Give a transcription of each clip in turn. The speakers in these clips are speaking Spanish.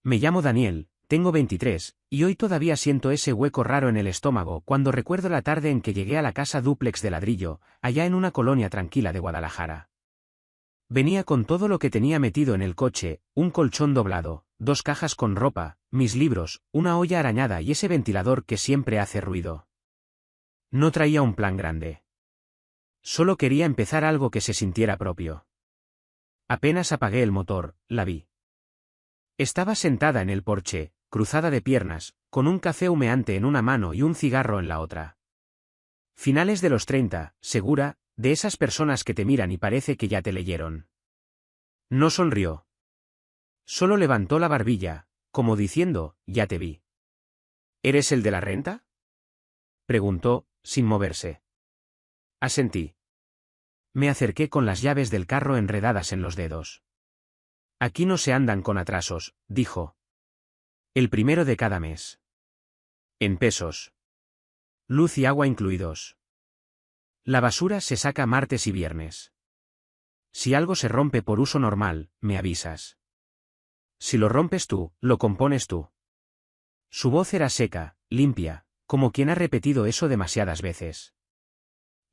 Me llamo Daniel, tengo 23, y hoy todavía siento ese hueco raro en el estómago cuando recuerdo la tarde en que llegué a la casa dúplex de ladrillo, allá en una colonia tranquila de Guadalajara. Venía con todo lo que tenía metido en el coche, un colchón doblado, 2 cajas con ropa, mis libros, una olla arañada y ese ventilador que siempre hace ruido. No traía un plan grande. Solo quería empezar algo que se sintiera propio. Apenas apagué el motor, la vi. Estaba sentada en el porche, cruzada de piernas, con un café humeante en una mano y un cigarro en la otra. Finales de los 30, segura, de esas personas que te miran y parece que ya te leyeron. No sonrió. Solo levantó la barbilla, como diciendo, ya te vi. ¿Eres el de la renta?, preguntó, sin moverse. Asentí. Me acerqué con las llaves del carro enredadas en los dedos. Aquí no se andan con atrasos, dijo. El primero de cada mes. En pesos. Luz y agua incluidos. La basura se saca martes y viernes. Si algo se rompe por uso normal, me avisas. Si lo rompes tú, lo compones tú. Su voz era seca, limpia, como quien ha repetido eso demasiadas veces.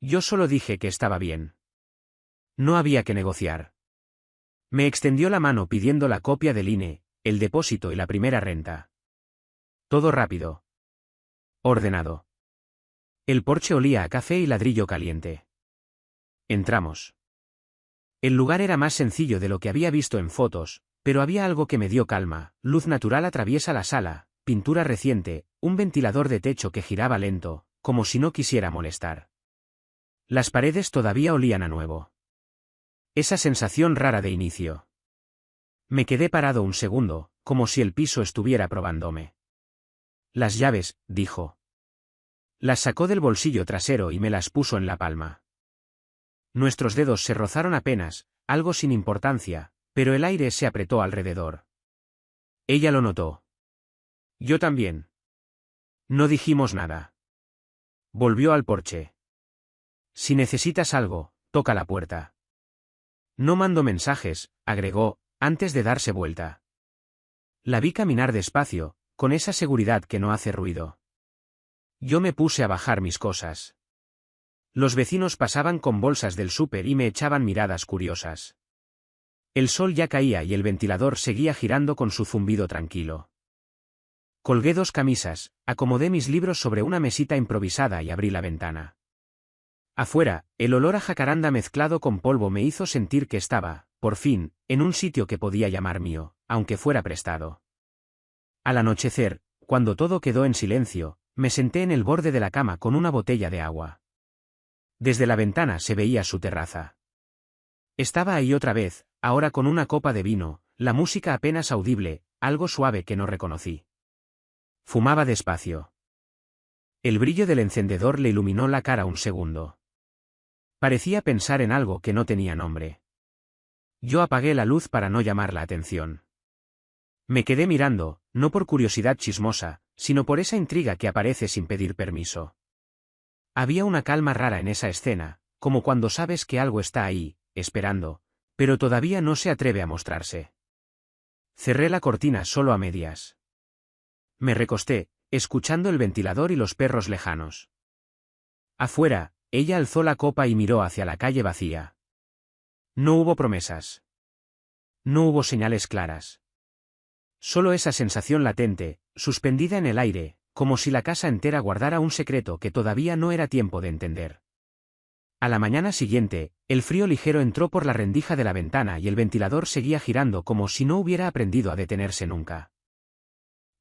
Yo solo dije que estaba bien. No había que negociar. Me extendió la mano pidiendo la copia del INE, el depósito y la primera renta. Todo rápido. Ordenado. El porche olía a café y ladrillo caliente. Entramos. El lugar era más sencillo de lo que había visto en fotos, pero había algo que me dio calma: luz natural atraviesa la sala, pintura reciente, un ventilador de techo que giraba lento, como si no quisiera molestar. Las paredes todavía olían a nuevo. Esa sensación rara de inicio. Me quedé parado un segundo, como si el piso estuviera probándome. Las llaves, dijo. Las sacó del bolsillo trasero y me las puso en la palma. Nuestros dedos se rozaron apenas, algo sin importancia, pero el aire se apretó alrededor. Ella lo notó. Yo también. No dijimos nada. Volvió al porche. Si necesitas algo, toca la puerta. No mando mensajes, agregó, antes de darse vuelta. La vi caminar despacio, con esa seguridad que no hace ruido. Yo me puse a bajar mis cosas. Los vecinos pasaban con bolsas del súper y me echaban miradas curiosas. El sol ya caía y el ventilador seguía girando con su zumbido tranquilo. Colgué 2 camisas, acomodé mis libros sobre una mesita improvisada y abrí la ventana. Afuera, el olor a jacaranda mezclado con polvo me hizo sentir que estaba, por fin, en un sitio que podía llamar mío, aunque fuera prestado. Al anochecer, cuando todo quedó en silencio, me senté en el borde de la cama con una botella de agua. Desde la ventana se veía su terraza. Estaba ahí otra vez, ahora con una copa de vino, la música apenas audible, algo suave que no reconocí. Fumaba despacio. El brillo del encendedor le iluminó la cara un segundo. Parecía pensar en algo que no tenía nombre. Yo apagué la luz para no llamar la atención. Me quedé mirando, no por curiosidad chismosa, sino por esa intriga que aparece sin pedir permiso. Había una calma rara en esa escena, como cuando sabes que algo está ahí, esperando, pero todavía no se atreve a mostrarse. Cerré la cortina solo a medias. Me recosté, escuchando el ventilador y los perros lejanos. Afuera, ella alzó la copa y miró hacia la calle vacía. No hubo promesas. No hubo señales claras. Solo esa sensación latente, suspendida en el aire, como si la casa entera guardara un secreto que todavía no era tiempo de entender. A la mañana siguiente, el frío ligero entró por la rendija de la ventana y el ventilador seguía girando como si no hubiera aprendido a detenerse nunca.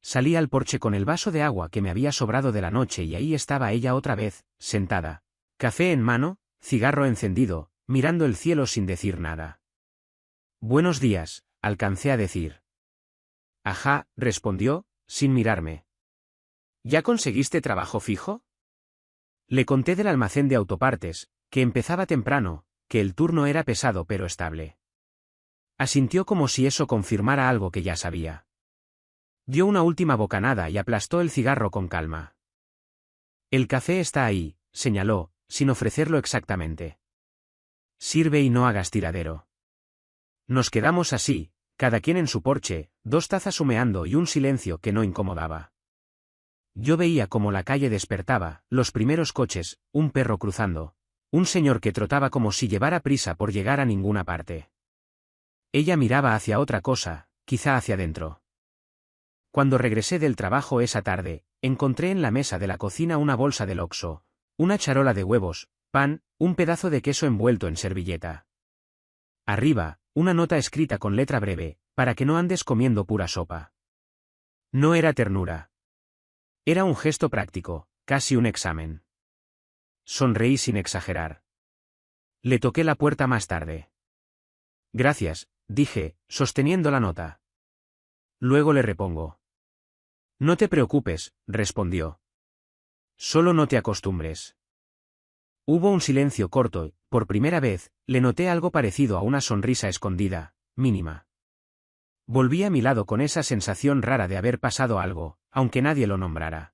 Salí al porche con el vaso de agua que me había sobrado de la noche y ahí estaba ella otra vez, sentada. Café en mano, cigarro encendido, mirando el cielo sin decir nada. Buenos días, alcancé a decir. Ajá, respondió, sin mirarme. ¿Ya conseguiste trabajo fijo? Le conté del almacén de autopartes, que empezaba temprano, que el turno era pesado pero estable. Asintió como si eso confirmara algo que ya sabía. Dio una última bocanada y aplastó el cigarro con calma. El café está ahí, señaló, sin ofrecerlo exactamente. Sirve y no hagas tiradero. Nos quedamos así, cada quien en su porche, 2 tazas humeando y un silencio que no incomodaba. Yo veía cómo la calle despertaba, los primeros coches, un perro cruzando, un señor que trotaba como si llevara prisa por llegar a ninguna parte. Ella miraba hacia otra cosa, quizá hacia adentro. Cuando regresé del trabajo esa tarde, encontré en la mesa de la cocina una bolsa del Oxxo, una charola de huevos, pan, un pedazo de queso envuelto en servilleta. Arriba, una nota escrita con letra breve, para que no andes comiendo pura sopa. No era ternura. Era un gesto práctico, casi un examen. Sonreí sin exagerar. Le toqué la puerta más tarde. Gracias, dije, sosteniendo la nota. Luego le repongo. No te preocupes, respondió. Solo no te acostumbres. Hubo un silencio corto y, por primera vez, le noté algo parecido a una sonrisa escondida, mínima. Volví a mi lado con esa sensación rara de haber pasado algo, aunque nadie lo nombrara.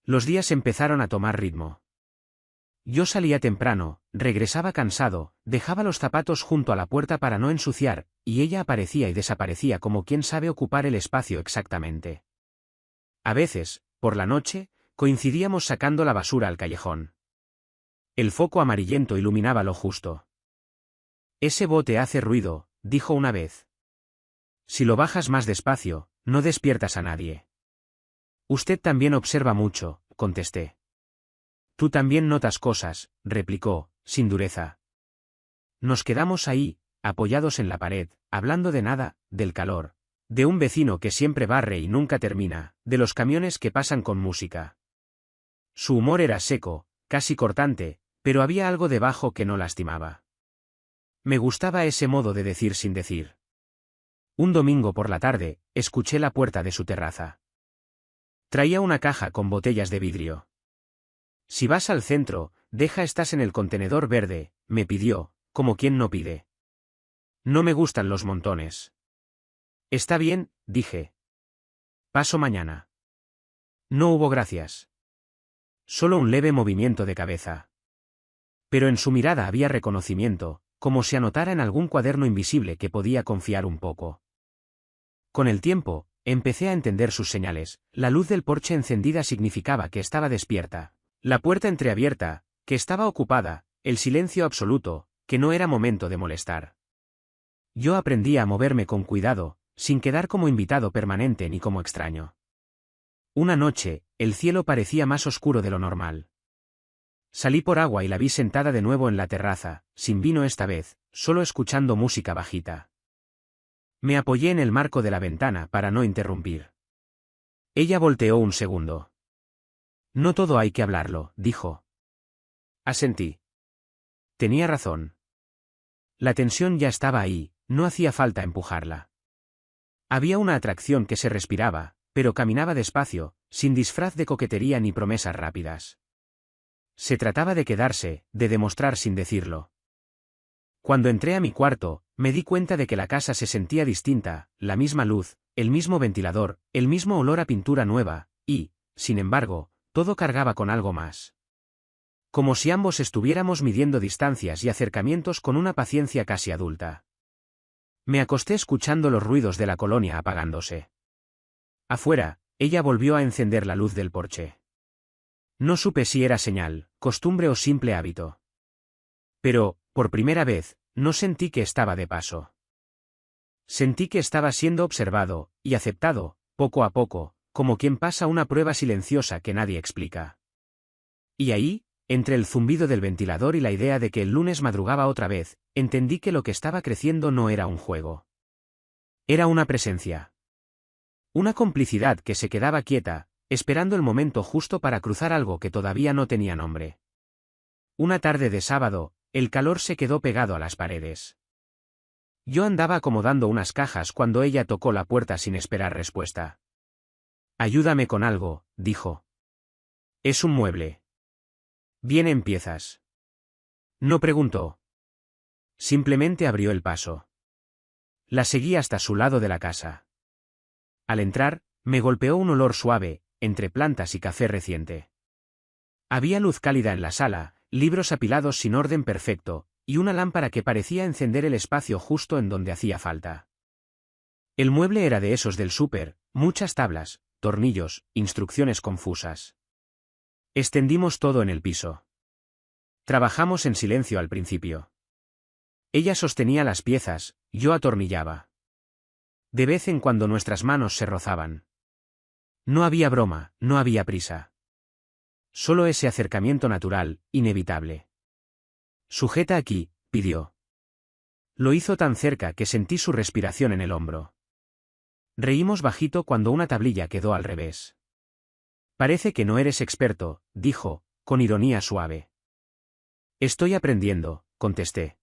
Los días empezaron a tomar ritmo. Yo salía temprano, regresaba cansado, dejaba los zapatos junto a la puerta para no ensuciar, y ella aparecía y desaparecía como quien sabe ocupar el espacio exactamente. A veces, por la noche, coincidíamos sacando la basura al callejón. El foco amarillento iluminaba lo justo. Ese bote hace ruido, dijo una vez. Si lo bajas más despacio, no despiertas a nadie. Usted también observa mucho, contesté. Tú también notas cosas, replicó, sin dureza. Nos quedamos ahí, apoyados en la pared, hablando de nada, del calor, de un vecino que siempre barre y nunca termina, de los camiones que pasan con música. Su humor era seco, casi cortante, pero había algo debajo que no lastimaba. Me gustaba ese modo de decir sin decir. Un domingo por la tarde, escuché la puerta de su terraza. Traía una caja con botellas de vidrio. Si vas al centro, deja estas en el contenedor verde, me pidió, como quien no pide. No me gustan los montones. Está bien, dije. Paso mañana. No hubo gracias. Solo un leve movimiento de cabeza. Pero en su mirada había reconocimiento, como si anotara en algún cuaderno invisible que podía confiar un poco. Con el tiempo, empecé a entender sus señales. La luz del porche encendida significaba que estaba despierta. La puerta entreabierta, que estaba ocupada, el silencio absoluto, que no era momento de molestar. Yo aprendí a moverme con cuidado, sin quedar como invitado permanente ni como extraño. Una noche, el cielo parecía más oscuro de lo normal. Salí por agua y la vi sentada de nuevo en la terraza, sin vino esta vez, solo escuchando música bajita. Me apoyé en el marco de la ventana para no interrumpir. Ella volteó un segundo. No todo hay que hablarlo, dijo. Asentí. Tenía razón. La tensión ya estaba ahí, no hacía falta empujarla. Había una atracción que se respiraba, pero caminaba despacio, sin disfraz de coquetería ni promesas rápidas. Se trataba de quedarse, de demostrar sin decirlo. Cuando entré a mi cuarto, me di cuenta de que la casa se sentía distinta, la misma luz, el mismo ventilador, el mismo olor a pintura nueva, y, sin embargo, todo cargaba con algo más. Como si ambos estuviéramos midiendo distancias y acercamientos con una paciencia casi adulta. Me acosté escuchando los ruidos de la colonia apagándose. Afuera, ella volvió a encender la luz del porche. No supe si era señal, costumbre o simple hábito. Pero, por primera vez, no sentí que estaba de paso. Sentí que estaba siendo observado, y aceptado, poco a poco, como quien pasa una prueba silenciosa que nadie explica. Y ahí, entre el zumbido del ventilador y la idea de que el lunes madrugaba otra vez, entendí que lo que estaba creciendo no era un juego. Era una presencia. Una complicidad que se quedaba quieta, esperando el momento justo para cruzar algo que todavía no tenía nombre. Una tarde de sábado, el calor se quedó pegado a las paredes. Yo andaba acomodando unas cajas cuando ella tocó la puerta sin esperar respuesta. Ayúdame con algo, dijo. Es un mueble. Bien empiezas. No preguntó. Simplemente abrió el paso. La seguí hasta su lado de la casa. Al entrar, me golpeó un olor suave, entre plantas y café reciente. Había luz cálida en la sala, libros apilados sin orden perfecto, y una lámpara que parecía encender el espacio justo en donde hacía falta. El mueble era de esos del súper, muchas tablas, tornillos, instrucciones confusas. Extendimos todo en el piso. Trabajamos en silencio al principio. Ella sostenía las piezas, yo atornillaba. De vez en cuando nuestras manos se rozaban. No había broma, no había prisa. Solo ese acercamiento natural, inevitable. Sujeta aquí, pidió. Lo hizo tan cerca que sentí su respiración en el hombro. Reímos bajito cuando una tablilla quedó al revés. Parece que no eres experto, dijo, con ironía suave. Estoy aprendiendo, contesté.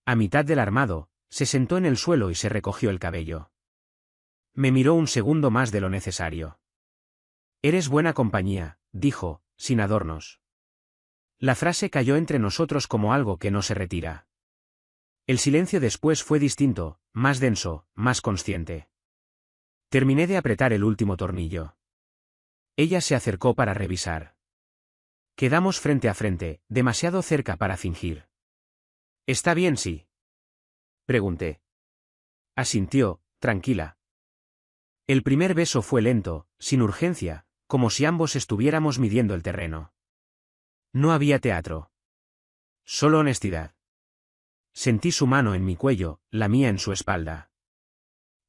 A mitad del armado, se sentó en el suelo y se recogió el cabello. Me miró un segundo más de lo necesario. Eres buena compañía, dijo, sin adornos. La frase cayó entre nosotros como algo que no se retira. El silencio después fue distinto, más denso, más consciente. Terminé de apretar el último tornillo. Ella se acercó para revisar. Quedamos frente a frente, demasiado cerca para fingir. ¿Está bien, sí? Pregunté. Asintió, tranquila. El primer beso fue lento, sin urgencia, como si ambos estuviéramos midiendo el terreno. No había teatro. Solo honestidad. Sentí su mano en mi cuello, la mía en su espalda.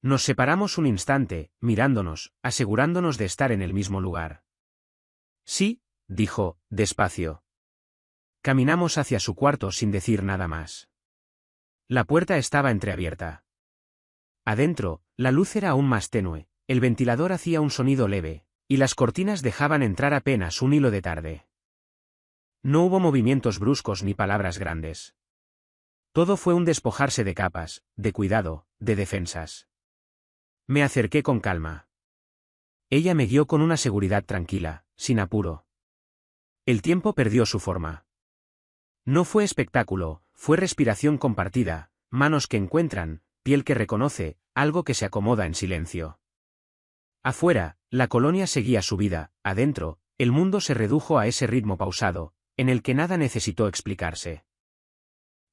Nos separamos un instante, mirándonos, asegurándonos de estar en el mismo lugar. Sí, dijo, despacio. Caminamos hacia su cuarto sin decir nada más. La puerta estaba entreabierta. Adentro, la luz era aún más tenue, el ventilador hacía un sonido leve, y las cortinas dejaban entrar apenas un hilo de tarde. No hubo movimientos bruscos ni palabras grandes. Todo fue un despojarse de capas, de cuidado, de defensas. Me acerqué con calma. Ella me guió con una seguridad tranquila, sin apuro. El tiempo perdió su forma. No fue espectáculo, fue respiración compartida, manos que encuentran, piel que reconoce, algo que se acomoda en silencio. Afuera, la colonia seguía su vida, adentro, el mundo se redujo a ese ritmo pausado, en el que nada necesitó explicarse.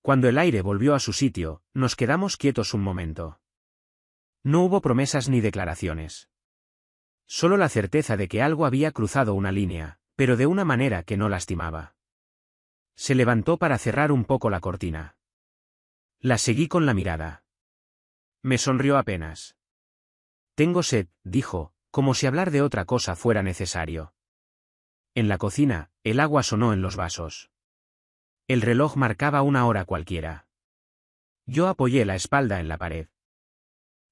Cuando el aire volvió a su sitio, nos quedamos quietos un momento. No hubo promesas ni declaraciones. Solo la certeza de que algo había cruzado una línea, pero de una manera que no lastimaba. Se levantó para cerrar un poco la cortina. La seguí con la mirada. Me sonrió apenas. Tengo sed, dijo, como si hablar de otra cosa fuera necesario. En la cocina, el agua sonó en los vasos. El reloj marcaba una hora cualquiera. Yo apoyé la espalda en la pared.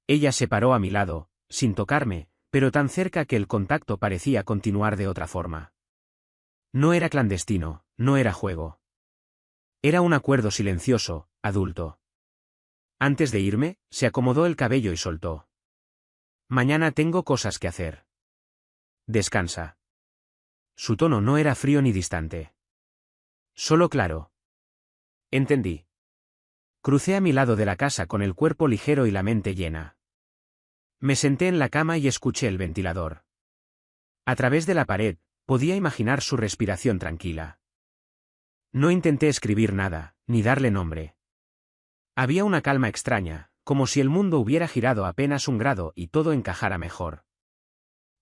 Ella se paró a mi lado, sin tocarme, pero tan cerca que el contacto parecía continuar de otra forma. No era clandestino, no era juego. Era un acuerdo silencioso, adulto. Antes de irme, se acomodó el cabello y soltó. Mañana tengo cosas que hacer. Descansa. Su tono no era frío ni distante. Solo claro. Entendí. Crucé a mi lado de la casa con el cuerpo ligero y la mente llena. Me senté en la cama y escuché el ventilador. A través de la pared, podía imaginar su respiración tranquila. No intenté escribir nada, ni darle nombre. Había una calma extraña, como si el mundo hubiera girado apenas un grado y todo encajara mejor.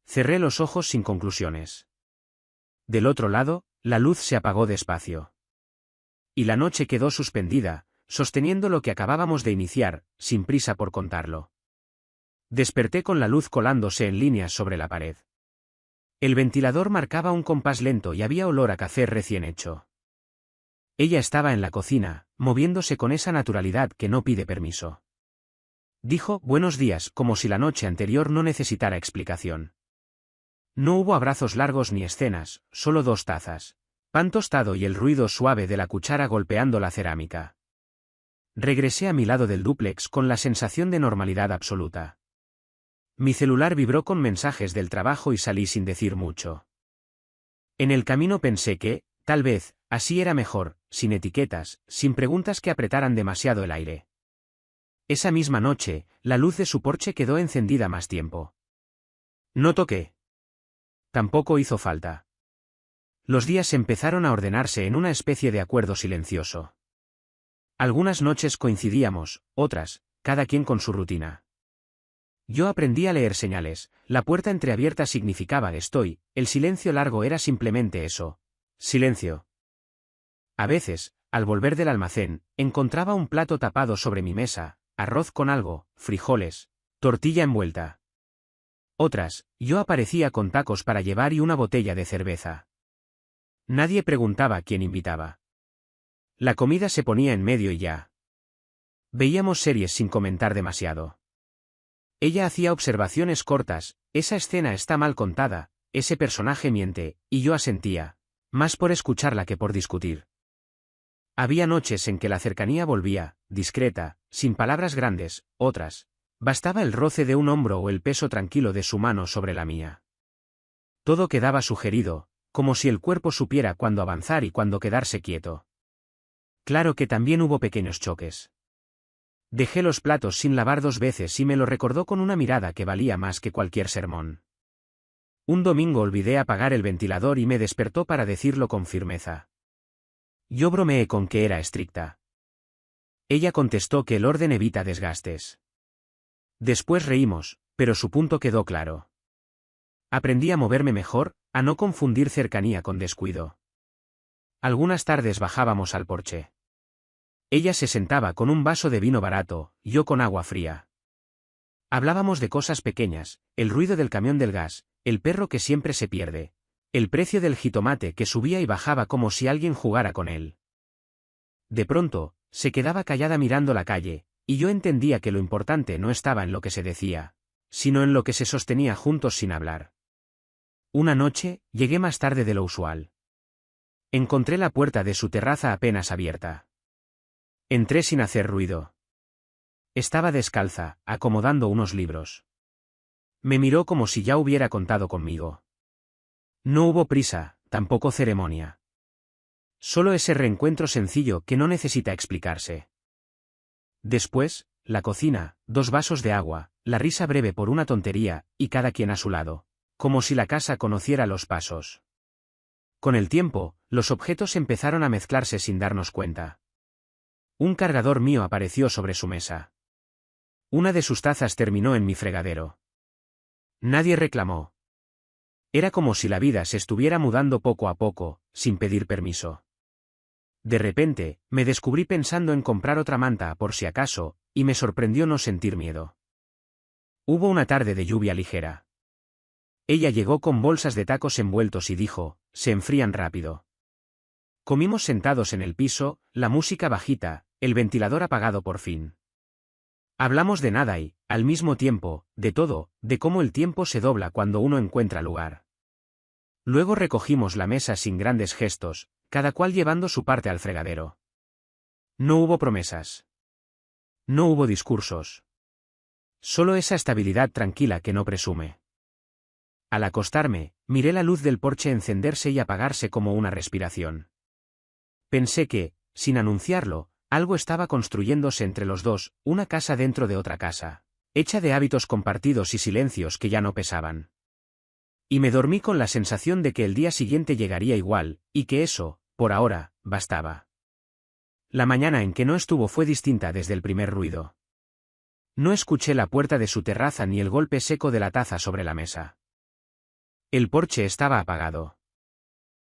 Cerré los ojos sin conclusiones. Del otro lado, la luz se apagó despacio. Y la noche quedó suspendida, sosteniendo lo que acabábamos de iniciar, sin prisa por contarlo. Desperté con la luz colándose en líneas sobre la pared. El ventilador marcaba un compás lento y había olor a café recién hecho. Ella estaba en la cocina, moviéndose con esa naturalidad que no pide permiso. Dijo buenos días como si la noche anterior no necesitara explicación. No hubo abrazos largos ni escenas, solo 2 tazas, pan tostado y el ruido suave de la cuchara golpeando la cerámica. Regresé a mi lado del dúplex con la sensación de normalidad absoluta. Mi celular vibró con mensajes del trabajo y salí sin decir mucho. En el camino pensé que, tal vez, así era mejor, sin etiquetas, sin preguntas que apretaran demasiado el aire. Esa misma noche, la luz de su porche quedó encendida más tiempo. No toqué. Tampoco hizo falta. Los días empezaron a ordenarse en una especie de acuerdo silencioso. Algunas noches coincidíamos, otras, cada quien con su rutina. Yo aprendí a leer señales, la puerta entreabierta significaba estoy, el silencio largo era simplemente eso. Silencio. A veces, al volver del almacén, encontraba un plato tapado sobre mi mesa, arroz con algo, frijoles, tortilla envuelta. Otras, yo aparecía con tacos para llevar y una botella de cerveza. Nadie preguntaba quién invitaba. La comida se ponía en medio y ya. Veíamos series sin comentar demasiado. Ella hacía observaciones cortas, esa escena está mal contada, ese personaje miente, y yo asentía, más por escucharla que por discutir. Había noches en que la cercanía volvía, discreta, sin palabras grandes, otras. Bastaba el roce de un hombro o el peso tranquilo de su mano sobre la mía. Todo quedaba sugerido, como si el cuerpo supiera cuándo avanzar y cuándo quedarse quieto. Claro que también hubo pequeños choques. Dejé los platos sin lavar 2 veces y me lo recordó con una mirada que valía más que cualquier sermón. Un domingo olvidé apagar el ventilador y me despertó para decirlo con firmeza. Yo bromeé con que era estricta. Ella contestó que el orden evita desgastes. Después reímos, pero su punto quedó claro. Aprendí a moverme mejor, a no confundir cercanía con descuido. Algunas tardes bajábamos al porche. Ella se sentaba con un vaso de vino barato, yo con agua fría. Hablábamos de cosas pequeñas, el ruido del camión del gas, el perro que siempre se pierde, el precio del jitomate que subía y bajaba como si alguien jugara con él. De pronto, se quedaba callada mirando la calle, y yo entendía que lo importante no estaba en lo que se decía, sino en lo que se sostenía juntos sin hablar. Una noche, llegué más tarde de lo usual. Encontré la puerta de su terraza apenas abierta. Entré sin hacer ruido. Estaba descalza, acomodando unos libros. Me miró como si ya hubiera contado conmigo. No hubo prisa, tampoco ceremonia. Solo ese reencuentro sencillo que no necesita explicarse. Después, la cocina, 2 vasos de agua, la risa breve por una tontería, y cada quien a su lado, como si la casa conociera los pasos. Con el tiempo, los objetos empezaron a mezclarse sin darnos cuenta. Un cargador mío apareció sobre su mesa. Una de sus tazas terminó en mi fregadero. Nadie reclamó. Era como si la vida se estuviera mudando poco a poco, sin pedir permiso. De repente, me descubrí pensando en comprar otra manta por si acaso, y me sorprendió no sentir miedo. Hubo una tarde de lluvia ligera. Ella llegó con bolsas de tacos envueltos y dijo, se enfrían rápido. Comimos sentados en el piso, la música bajita, el ventilador apagado por fin. Hablamos de nada y, al mismo tiempo, de todo, de cómo el tiempo se dobla cuando uno encuentra lugar. Luego recogimos la mesa sin grandes gestos, cada cual llevando su parte al fregadero. No hubo promesas. No hubo discursos. Solo esa estabilidad tranquila que no presume. Al acostarme, miré la luz del porche encenderse y apagarse como una respiración. Pensé que, sin anunciarlo, algo estaba construyéndose entre los dos, una casa dentro de otra casa, hecha de hábitos compartidos y silencios que ya no pesaban. Y me dormí con la sensación de que el día siguiente llegaría igual, y que eso, por ahora, bastaba. La mañana en que no estuvo fue distinta desde el primer ruido. No escuché la puerta de su terraza ni el golpe seco de la taza sobre la mesa. El porche estaba apagado.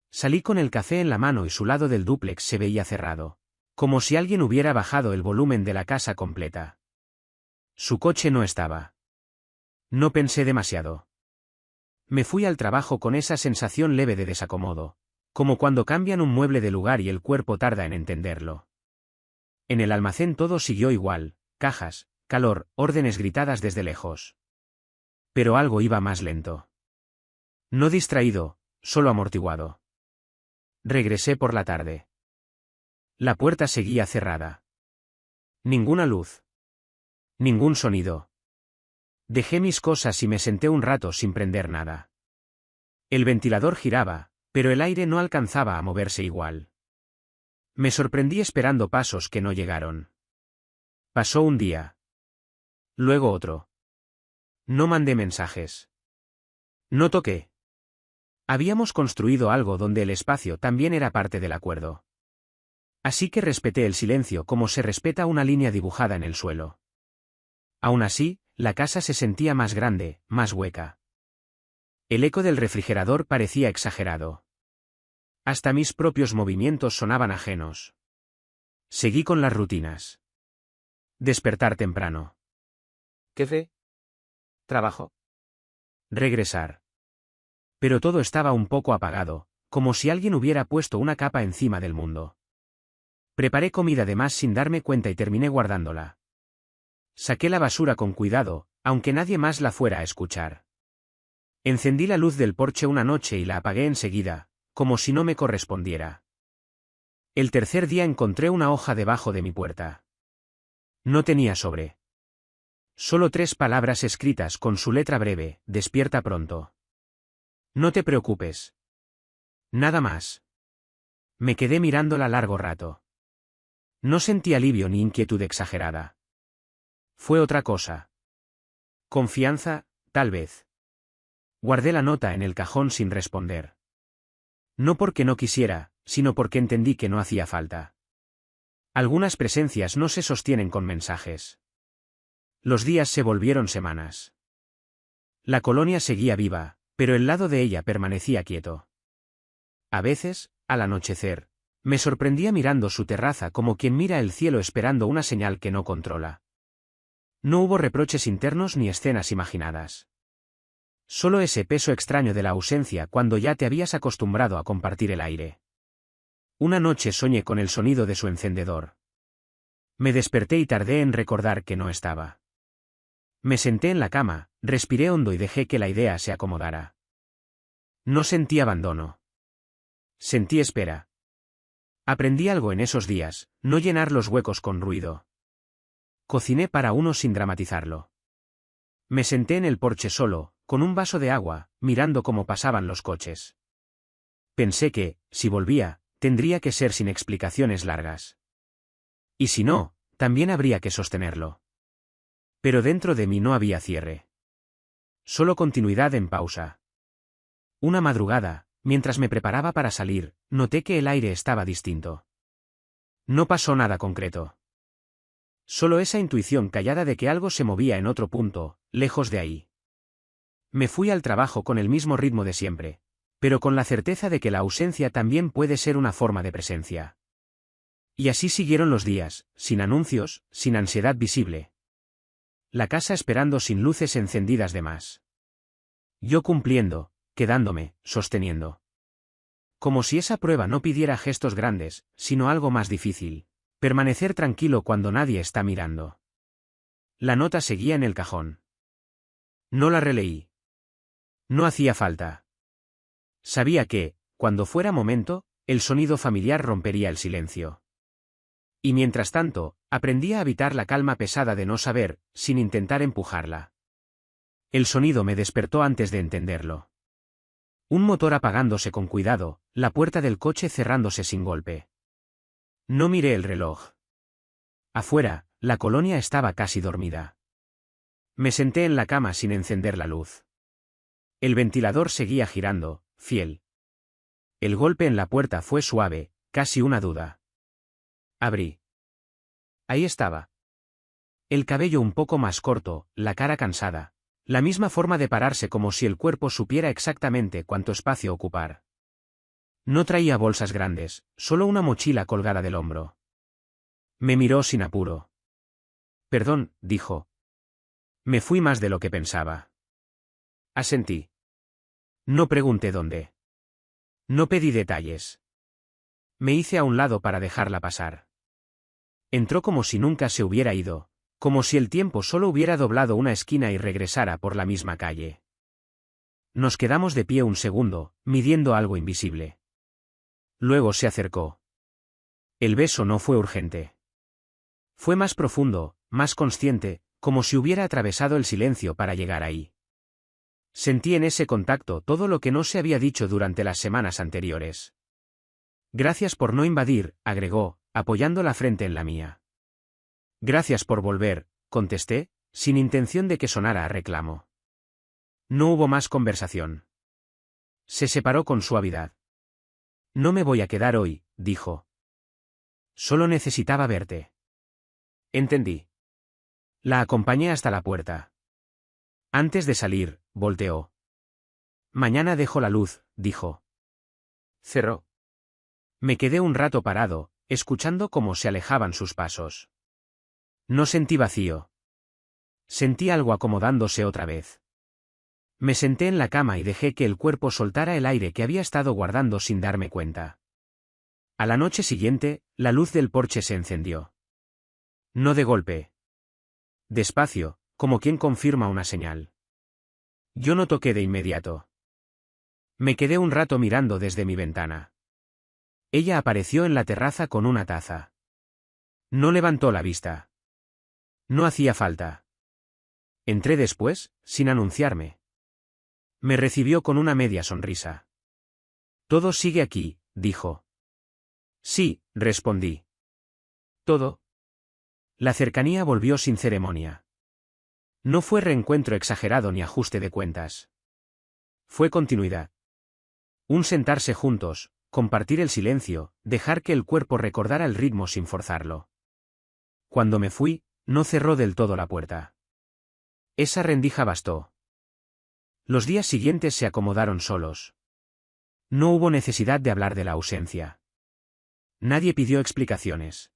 Salí con el café en la mano y su lado del dúplex se veía cerrado, como si alguien hubiera bajado el volumen de la casa completa. Su coche no estaba. No pensé demasiado. Me fui al trabajo con esa sensación leve de desacomodo, como cuando cambian un mueble de lugar y el cuerpo tarda en entenderlo. En el almacén todo siguió igual, cajas, calor, órdenes gritadas desde lejos. Pero algo iba más lento. No distraído, solo amortiguado. Regresé por la tarde. La puerta seguía cerrada. Ninguna luz. Ningún sonido. Dejé mis cosas y me senté un rato sin prender nada. El ventilador giraba, pero el aire no alcanzaba a moverse igual. Me sorprendí esperando pasos que no llegaron. Pasó un día. Luego otro. No mandé mensajes. No toqué. Habíamos construido algo donde el espacio también era parte del acuerdo. Así que respeté el silencio como se respeta una línea dibujada en el suelo. Aún así, La casa se sentía más grande, más hueca. El eco del refrigerador parecía exagerado. Hasta mis propios movimientos sonaban ajenos. Seguí con las rutinas. Despertar temprano. Café. Trabajo. Regresar. Pero todo estaba un poco apagado, como si alguien hubiera puesto una capa encima del mundo. Preparé comida de más sin darme cuenta y terminé guardándola. Saqué la basura con cuidado, aunque nadie más la fuera a escuchar. Encendí la luz del porche una noche y la apagué enseguida, como si no me correspondiera. El tercer día encontré una hoja debajo de mi puerta. No tenía sobre. Solo 3 palabras escritas con su letra breve: despierta pronto. No te preocupes. Nada más. Me quedé mirándola largo rato. No sentí alivio ni inquietud exagerada. Fue otra cosa. Confianza, tal vez. Guardé la nota en el cajón sin responder. No porque no quisiera, sino porque entendí que no hacía falta. Algunas presencias no se sostienen con mensajes. Los días se volvieron semanas. La colonia seguía viva, pero el lado de ella permanecía quieto. A veces, al anochecer, me sorprendía mirando su terraza como quien mira el cielo esperando una señal que no controla. No hubo reproches internos ni escenas imaginadas. Solo ese peso extraño de la ausencia cuando ya te habías acostumbrado a compartir el aire. Una noche soñé con el sonido de su encendedor. Me desperté y tardé en recordar que no estaba. Me senté en la cama, respiré hondo y dejé que la idea se acomodara. No sentí abandono. Sentí espera. Aprendí algo en esos días: no llenar los huecos con ruido. Cociné para uno sin dramatizarlo. Me senté en el porche solo, con un vaso de agua, mirando cómo pasaban los coches. Pensé que, si volvía, tendría que ser sin explicaciones largas. Y si no, también habría que sostenerlo. Pero dentro de mí no había cierre. Solo continuidad en pausa. Una madrugada, mientras me preparaba para salir, noté que el aire estaba distinto. No pasó nada concreto. Solo esa intuición callada de que algo se movía en otro punto, lejos de ahí. Me fui al trabajo con el mismo ritmo de siempre, pero con la certeza de que la ausencia también puede ser una forma de presencia. Y así siguieron los días, sin anuncios, sin ansiedad visible. La casa esperando sin luces encendidas de más. Yo cumpliendo, quedándome, sosteniendo. Como si esa prueba no pidiera gestos grandes, sino algo más difícil: permanecer tranquilo cuando nadie está mirando. La nota seguía en el cajón. No la releí. No hacía falta. Sabía que, cuando fuera momento, el sonido familiar rompería el silencio. Y mientras tanto, aprendí a habitar la calma pesada de no saber, sin intentar empujarla. El sonido me despertó antes de entenderlo. Un motor apagándose con cuidado, la puerta del coche cerrándose sin golpe. No miré el reloj. Afuera, la colonia estaba casi dormida. Me senté en la cama sin encender la luz. El ventilador seguía girando, fiel. El golpe en la puerta fue suave, casi una duda. Abrí. Ahí estaba. El cabello un poco más corto, la cara cansada. La misma forma de pararse, como si el cuerpo supiera exactamente cuánto espacio ocupar. No traía bolsas grandes, solo una mochila colgada del hombro. Me miró sin apuro. Perdón, dijo. Me fui más de lo que pensaba. Asentí. No pregunté dónde. No pedí detalles. Me hice a un lado para dejarla pasar. Entró como si nunca se hubiera ido, como si el tiempo solo hubiera doblado una esquina y regresara por la misma calle. Nos quedamos de pie un segundo, midiendo algo invisible. Luego se acercó. El beso no fue urgente. Fue más profundo, más consciente, como si hubiera atravesado el silencio para llegar ahí. Sentí en ese contacto todo lo que no se había dicho durante las semanas anteriores. Gracias por no invadir, agregó, apoyando la frente en la mía. Gracias por volver, contesté, sin intención de que sonara a reclamo. No hubo más conversación. Se separó con suavidad. No me voy a quedar hoy, dijo. Solo necesitaba verte. Entendí. La acompañé hasta la puerta. Antes de salir, volteó. Mañana dejo la luz, dijo. Cerró. Me quedé un rato parado, escuchando cómo se alejaban sus pasos. No sentí vacío. Sentí algo acomodándose otra vez. Me senté en la cama y dejé que el cuerpo soltara el aire que había estado guardando sin darme cuenta. A la noche siguiente, la luz del porche se encendió. No de golpe. Despacio, como quien confirma una señal. Yo no toqué de inmediato. Me quedé un rato mirando desde mi ventana. Ella apareció en la terraza con una taza. No levantó la vista. No hacía falta. Entré después, sin anunciarme. Me recibió con una media sonrisa. Todo sigue aquí, dijo. Sí, respondí. ¿Todo? La cercanía volvió sin ceremonia. No fue reencuentro exagerado ni ajuste de cuentas. Fue continuidad. Un sentarse juntos, compartir el silencio, dejar que el cuerpo recordara el ritmo sin forzarlo. Cuando me fui, no cerró del todo la puerta. Esa rendija bastó. Los días siguientes se acomodaron solos. No hubo necesidad de hablar de la ausencia. Nadie pidió explicaciones.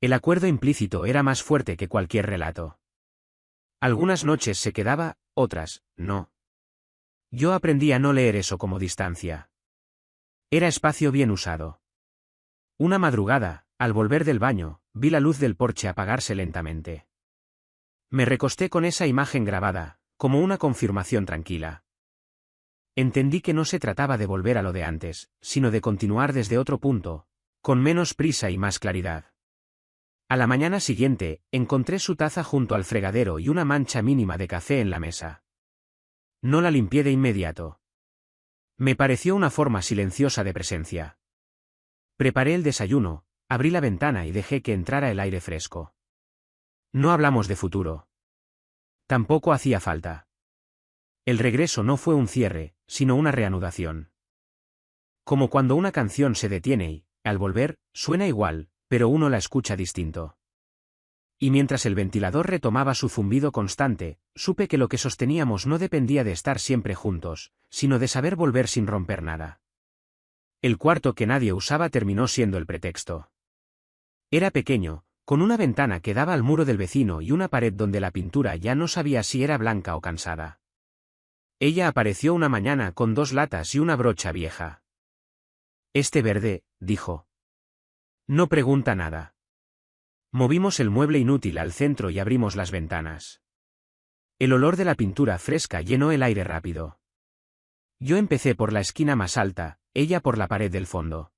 El acuerdo implícito era más fuerte que cualquier relato. Algunas noches se quedaba, otras, no. Yo aprendí a no leer eso como distancia. Era espacio bien usado. Una madrugada, al volver del baño, vi la luz del porche apagarse lentamente. Me recosté con esa imagen grabada, como una confirmación tranquila. Entendí que no se trataba de volver a lo de antes, sino de continuar desde otro punto, con menos prisa y más claridad. A la mañana siguiente, encontré su taza junto al fregadero y una mancha mínima de café en la mesa. No la limpié de inmediato. Me pareció una forma silenciosa de presencia. Preparé el desayuno, abrí la ventana y dejé que entrara el aire fresco. No hablamos de futuro. Tampoco hacía falta. El regreso no fue un cierre, sino una reanudación. Como cuando una canción se detiene y, al volver, suena igual, pero uno la escucha distinto. Y mientras el ventilador retomaba su zumbido constante, supe que lo que sosteníamos no dependía de estar siempre juntos, sino de saber volver sin romper nada. El cuarto que nadie usaba terminó siendo el pretexto. Era pequeño, con una ventana que daba al muro del vecino y una pared donde la pintura ya no sabía si era blanca o cansada. Ella apareció una mañana con 2 latas y una brocha vieja. «Este verde», dijo. No pregunta nada. Movimos el mueble inútil al centro y abrimos las ventanas. El olor de la pintura fresca llenó el aire rápido. Yo empecé por la esquina más alta, ella por la pared del fondo.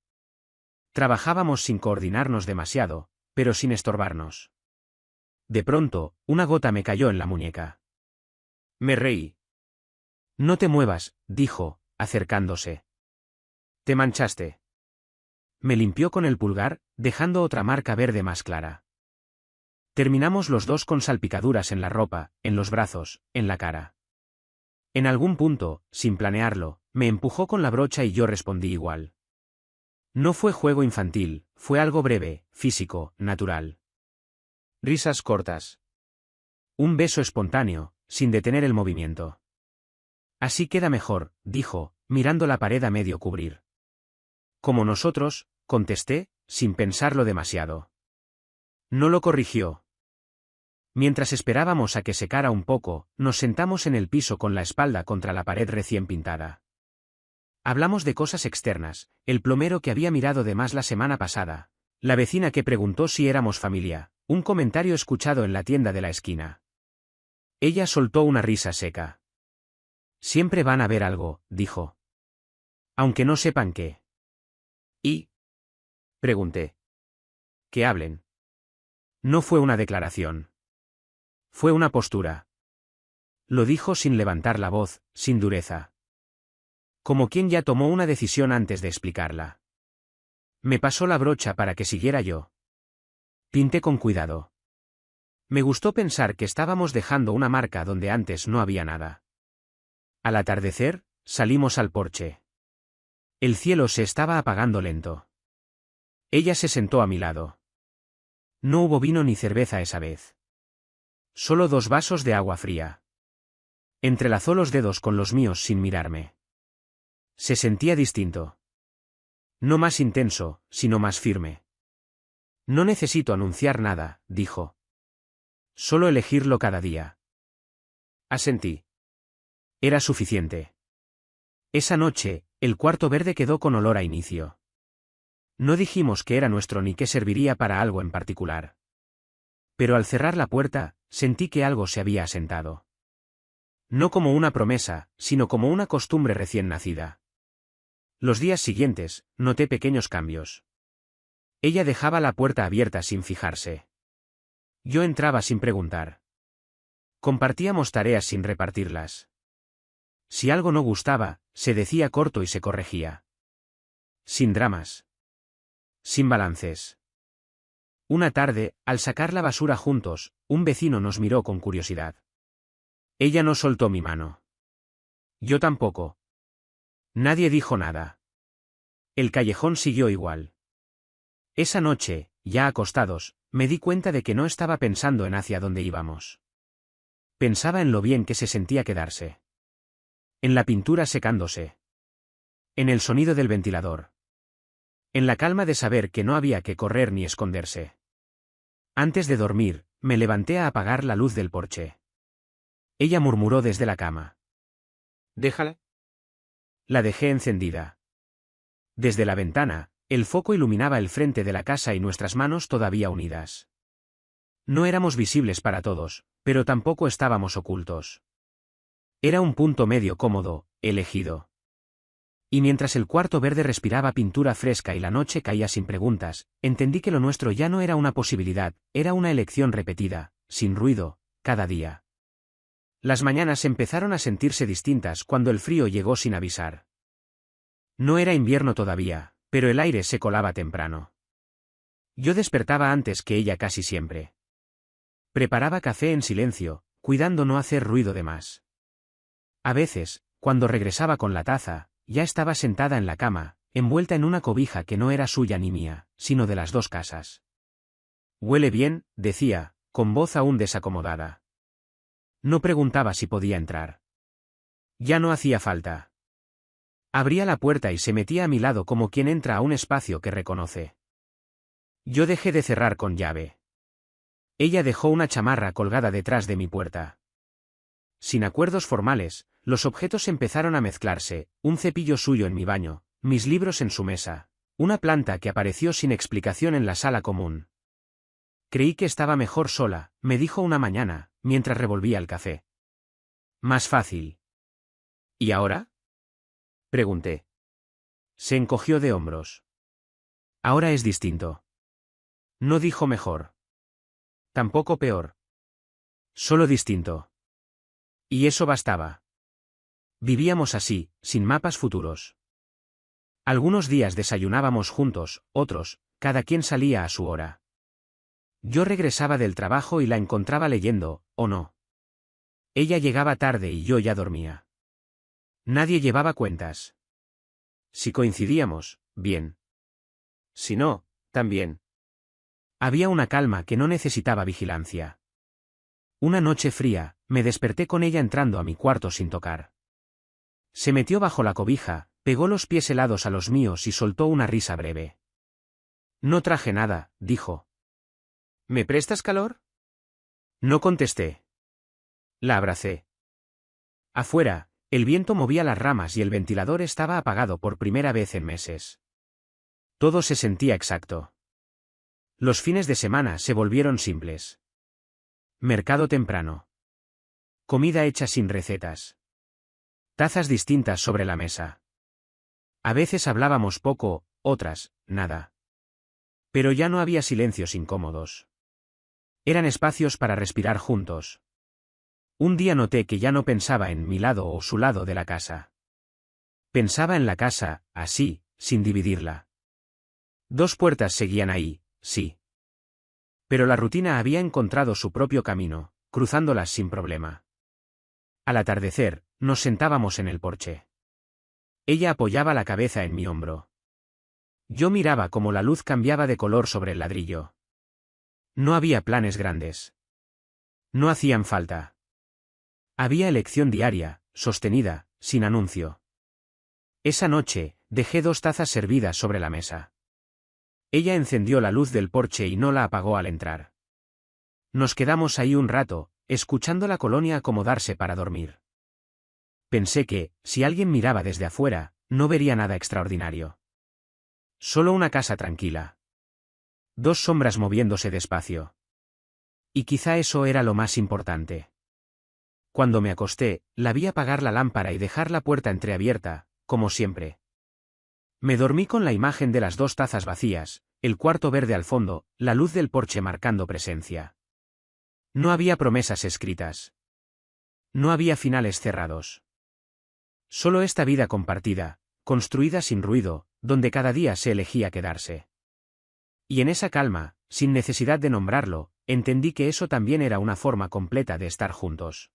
Trabajábamos sin coordinarnos demasiado, pero sin estorbarnos. De pronto, una gota me cayó en la muñeca. Me reí. No te muevas, dijo, acercándose. Te manchaste. Me limpió con el pulgar, dejando otra marca verde más clara. Terminamos los dos con salpicaduras en la ropa, en los brazos, en la cara. En algún punto, sin planearlo, me empujó con la brocha y yo respondí igual. No fue juego infantil, fue algo breve, físico, natural. Risas cortas. Un beso espontáneo, sin detener el movimiento. Así queda mejor, dijo, mirando la pared a medio cubrir. Como nosotros, contesté, sin pensarlo demasiado. No lo corrigió. Mientras esperábamos a que secara un poco, nos sentamos en el piso con la espalda contra la pared recién pintada. Hablamos de cosas externas, el plomero que había mirado de más la semana pasada, la vecina que preguntó si éramos familia, un comentario escuchado en la tienda de la esquina. Ella soltó una risa seca. Siempre van a ver algo, dijo. Aunque no sepan qué. ¿Y? Pregunté. Que hablen. No fue una declaración. Fue una postura. Lo dijo sin levantar la voz, sin dureza. Como quien ya tomó una decisión antes de explicarla. Me pasó la brocha para que siguiera yo. Pinté con cuidado. Me gustó pensar que estábamos dejando una marca donde antes no había nada. Al atardecer, salimos al porche. El cielo se estaba apagando lento. Ella se sentó a mi lado. No hubo vino ni cerveza esa vez. Solo 2 vasos de agua fría. Entrelazó los dedos con los míos sin mirarme. Se sentía distinto. No más intenso, sino más firme. No necesito anunciar nada, dijo. Solo elegirlo cada día. Asentí. Era suficiente. Esa noche, el cuarto verde quedó con olor a inicio. No dijimos que era nuestro ni que serviría para algo en particular. Pero al cerrar la puerta, sentí que algo se había asentado. No como una promesa, sino como una costumbre recién nacida. Los días siguientes, noté pequeños cambios. Ella dejaba la puerta abierta sin fijarse. Yo entraba sin preguntar. Compartíamos tareas sin repartirlas. Si algo no gustaba, se decía corto y se corregía. Sin dramas. Sin balances. Una tarde, al sacar la basura juntos, un vecino nos miró con curiosidad. Ella no soltó mi mano. Yo tampoco. Nadie dijo nada. El callejón siguió igual. Esa noche, ya acostados, me di cuenta de que no estaba pensando en hacia dónde íbamos. Pensaba en lo bien que se sentía quedarse. En la pintura secándose. En el sonido del ventilador. En la calma de saber que no había que correr ni esconderse. Antes de dormir, me levanté a apagar la luz del porche. Ella murmuró desde la cama. Déjala. La dejé encendida. Desde la ventana, el foco iluminaba el frente de la casa y nuestras manos todavía unidas. No éramos visibles para todos, pero tampoco estábamos ocultos. Era un punto medio cómodo, elegido. Y mientras el cuarto verde respiraba pintura fresca y la noche caía sin preguntas, entendí que lo nuestro ya no era una posibilidad, era una elección repetida, sin ruido, cada día. Las mañanas empezaron a sentirse distintas cuando el frío llegó sin avisar. No era invierno todavía, pero el aire se colaba temprano. Yo despertaba antes que ella casi siempre. Preparaba café en silencio, cuidando no hacer ruido de más. A veces, cuando regresaba con la taza, ya estaba sentada en la cama, envuelta en una cobija que no era suya ni mía, sino de las dos casas. «Huele bien», decía, con voz aún desacomodada. No preguntaba si podía entrar. Ya no hacía falta. Abría la puerta y se metía a mi lado como quien entra a un espacio que reconoce. Yo dejé de cerrar con llave. Ella dejó una chamarra colgada detrás de mi puerta. Sin acuerdos formales, los objetos empezaron a mezclarse, un cepillo suyo en mi baño, mis libros en su mesa, una planta que apareció sin explicación en la sala común. Creí que estaba mejor sola, me dijo una mañana, mientras revolvía el café. Más fácil. ¿Y ahora?, pregunté. Se encogió de hombros. Ahora es distinto. No dijo mejor. Tampoco peor. Solo distinto. Y eso bastaba. Vivíamos así, sin mapas futuros. Algunos días desayunábamos juntos, otros, cada quien salía a su hora. Yo regresaba del trabajo y la encontraba leyendo, o no. Ella llegaba tarde y yo ya dormía. Nadie llevaba cuentas. Si coincidíamos, bien. Si no, también. Había una calma que no necesitaba vigilancia. Una noche fría, me desperté con ella entrando a mi cuarto sin tocar. Se metió bajo la cobija, pegó los pies helados a los míos y soltó una risa breve. No traje nada, dijo. ¿Me prestas calor? No contesté. La abracé. Afuera, el viento movía las ramas y el ventilador estaba apagado por primera vez en meses. Todo se sentía exacto. Los fines de semana se volvieron simples. Mercado temprano. Comida hecha sin recetas. Tazas distintas sobre la mesa. A veces hablábamos poco, otras, nada. Pero ya no había silencios incómodos. Eran espacios para respirar juntos. Un día noté que ya no pensaba en mi lado o su lado de la casa. Pensaba en la casa, así, sin dividirla. Dos puertas seguían ahí, sí. Pero la rutina había encontrado su propio camino, cruzándolas sin problema. Al atardecer, nos sentábamos en el porche. Ella apoyaba la cabeza en mi hombro. Yo miraba cómo la luz cambiaba de color sobre el ladrillo. No había planes grandes. No hacían falta. Había elección diaria, sostenida, sin anuncio. Esa noche, dejé 2 tazas servidas sobre la mesa. Ella encendió la luz del porche y no la apagó al entrar. Nos quedamos ahí un rato, escuchando la colonia acomodarse para dormir. Pensé que, si alguien miraba desde afuera, no vería nada extraordinario. Solo una casa tranquila. 2 sombras moviéndose despacio. Y quizá eso era lo más importante. Cuando me acosté, la vi apagar la lámpara y dejar la puerta entreabierta, como siempre. Me dormí con la imagen de las 2 tazas vacías, el cuarto verde al fondo, la luz del porche marcando presencia. No había promesas escritas. No había finales cerrados. Solo esta vida compartida, construida sin ruido, donde cada día se elegía quedarse. Y en esa calma, sin necesidad de nombrarlo, entendí que eso también era una forma completa de estar juntos.